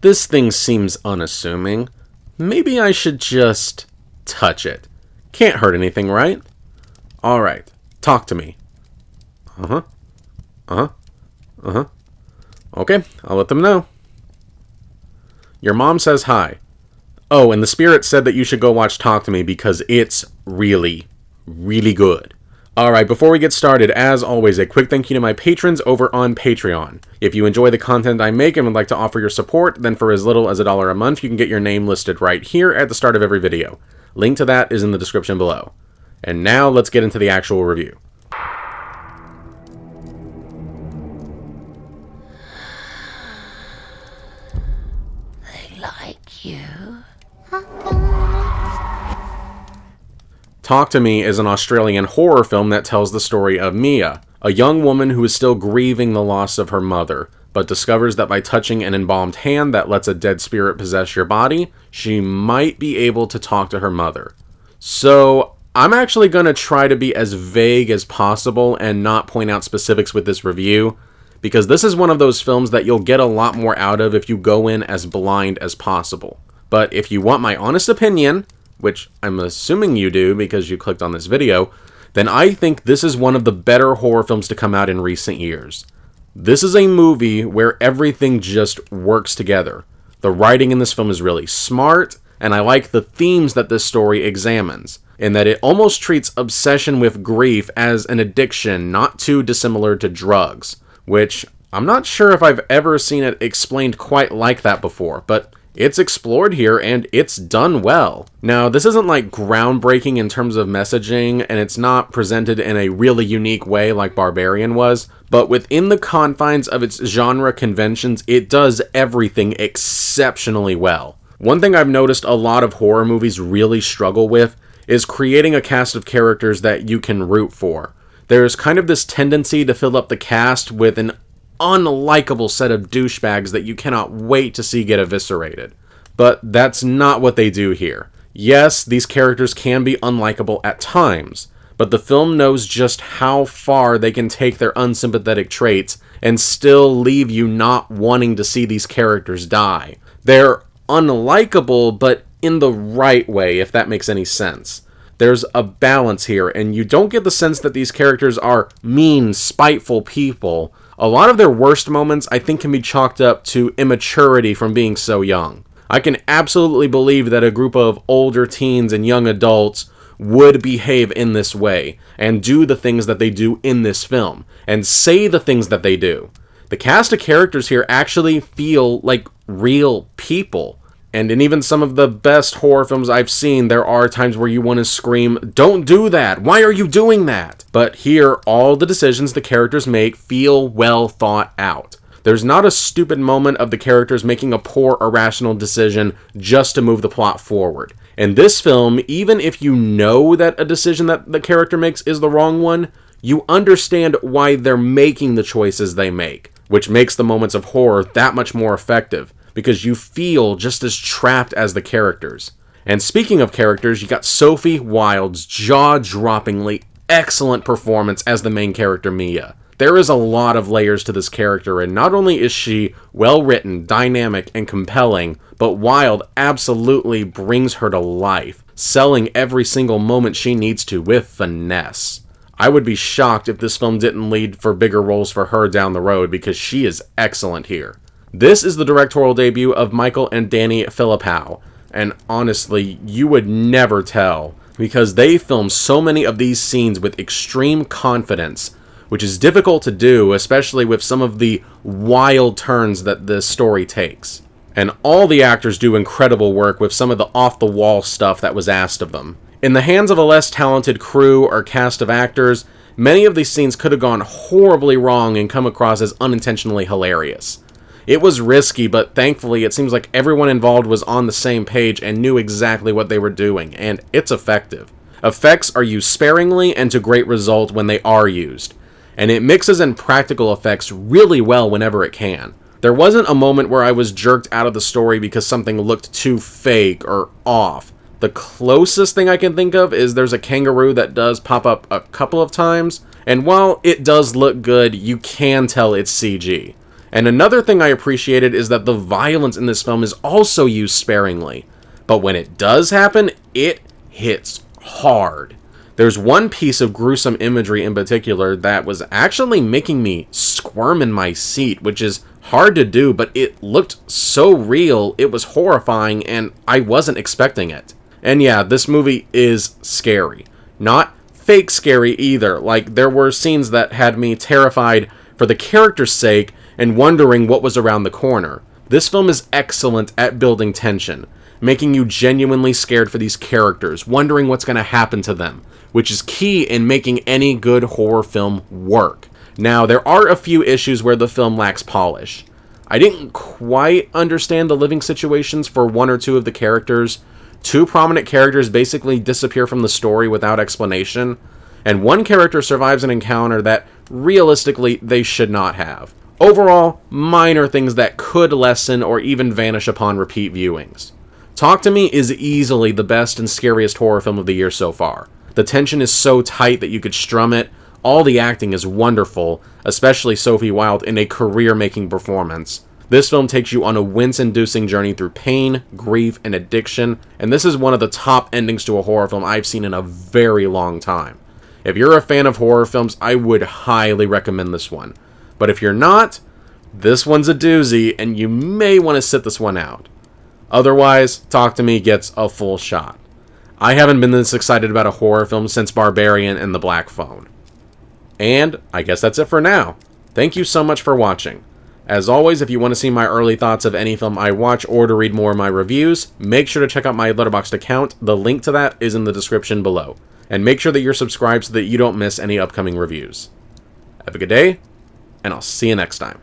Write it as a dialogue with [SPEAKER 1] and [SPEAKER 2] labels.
[SPEAKER 1] This thing seems unassuming. Maybe I should just touch it. Can't hurt anything, right? Alright, talk to me. Okay, I'll let them know. Your mom says hi. Oh, and the spirit said that you should go watch Talk to Me because it's really, really good. Alright, before we get started, as always, a quick thank you to my patrons over on Patreon. If you enjoy the content I make and would like to offer your support, then for as little as $1 a month, you can get your name listed right here at the start of every video. Link to that is in the description below. And now, let's get into the actual review.
[SPEAKER 2] They like you.
[SPEAKER 1] Talk to Me is an Australian horror film that tells the story of Mia, a young woman who is still grieving the loss of her mother, but discovers that by touching an embalmed hand that lets a dead spirit possess your body, she might be able to talk to her mother. So, I'm actually going to try to be as vague as possible and not point out specifics with this review, because this is one of those films that you'll get a lot more out of if you go in as blind as possible. But if you want my honest opinion, which I'm assuming you do because you clicked on this video, then I think this is one of the better horror films to come out in recent years. This is a movie where everything just works together. The writing in this film is really smart, and I like the themes that this story examines, in that it almost treats obsession with grief as an addiction not too dissimilar to drugs, which I'm not sure if I've ever seen it explained quite like that before, but it's explored here, and it's done well. Now, this isn't like groundbreaking in terms of messaging, and it's not presented in a really unique way like Barbarian was, but within the confines of its genre conventions, it does everything exceptionally well. One thing I've noticed a lot of horror movies really struggle with is creating a cast of characters that you can root for. There's kind of this tendency to fill up the cast with an unlikable set of douchebags that you cannot wait to see get eviscerated. But that's not what they do here. Yes, these characters can be unlikable at times, but the film knows just how far they can take their unsympathetic traits and still leave you not wanting to see these characters die. They're unlikable, but in the right way, if that makes any sense. There's a balance here, and you don't get the sense that these characters are mean, spiteful people. A lot of their worst moments, I think, can be chalked up to immaturity from being so young. I can absolutely believe that a group of older teens and young adults would behave in this way, and do the things that they do in this film, and say the things that they do. The cast of characters here actually feel like real people. And in even some of the best horror films I've seen, there are times where you want to scream, "Don't do that! Why are you doing that?" But here, all the decisions the characters make feel well thought out. There's not a stupid moment of the characters making a poor, irrational decision just to move the plot forward. In this film, even if you know that a decision that the character makes is the wrong one, you understand why they're making the choices they make, which makes the moments of horror that much more effective, because you feel just as trapped as the characters. And speaking of characters, you got Sophie Wilde's jaw-droppingly excellent performance as the main character Mia. There is a lot of layers to this character, and not only is she well-written, dynamic, and compelling, but Wilde absolutely brings her to life, selling every single moment she needs to with finesse. I would be shocked if this film didn't lead for bigger roles for her down the road, because she is excellent here. This is the directorial debut of Michael and Danny Philippou, and honestly, you would never tell, because they film so many of these scenes with extreme confidence, which is difficult to do, especially with some of the wild turns that this story takes. And all the actors do incredible work with some of the off-the-wall stuff that was asked of them. In the hands of a less talented crew or cast of actors, many of these scenes could have gone horribly wrong and come across as unintentionally hilarious. It was risky, but thankfully it seems like everyone involved was on the same page and knew exactly what they were doing, and it's effective. Effects are used sparingly and to great result when they are used, and it mixes in practical effects really well whenever it can. There wasn't a moment where I was jerked out of the story because something looked too fake or off. The closest thing I can think of is there's a kangaroo that does pop up a couple of times, and while it does look good, you can tell it's CG. And another thing I appreciated is that the violence in this film is also used sparingly. But when it does happen, it hits hard. There's one piece of gruesome imagery in particular that was actually making me squirm in my seat, which is hard to do, but it looked so real, it was horrifying, and I wasn't expecting it. And yeah, this movie is scary. Not fake scary either. Like, there were scenes that had me terrified for the character's sake and wondering what was around the corner. This film is excellent at building tension, making you genuinely scared for these characters, wondering what's going to happen to them, which is key in making any good horror film work. Now, there are a few issues where the film lacks polish. I didn't quite understand the living situations for one or two of the characters. Two prominent characters basically disappear from the story without explanation, and one character survives an encounter that realistically they should not have. Overall, minor things that could lessen or even vanish upon repeat viewings. Talk to Me is easily the best and scariest horror film of the year so far. The tension is so tight that you could strum it. All the acting is wonderful, especially Sophie Wilde in a career-making performance. This film takes you on a wince-inducing journey through pain, grief, and addiction, and this is one of the top endings to a horror film I've seen in a very long time. If you're a fan of horror films, I would highly recommend this one. But if you're not, this one's a doozy, and you may want to sit this one out. Otherwise, Talk to Me gets a full shot. I haven't been this excited about a horror film since Barbarian and The Black Phone. And I guess that's it for now. Thank you so much for watching. As always, if you want to see my early thoughts of any film I watch or to read more of my reviews, make sure to check out my Letterboxd account. The link to that is in the description below. And make sure that you're subscribed so that you don't miss any upcoming reviews. Have a good day, and I'll see you next time.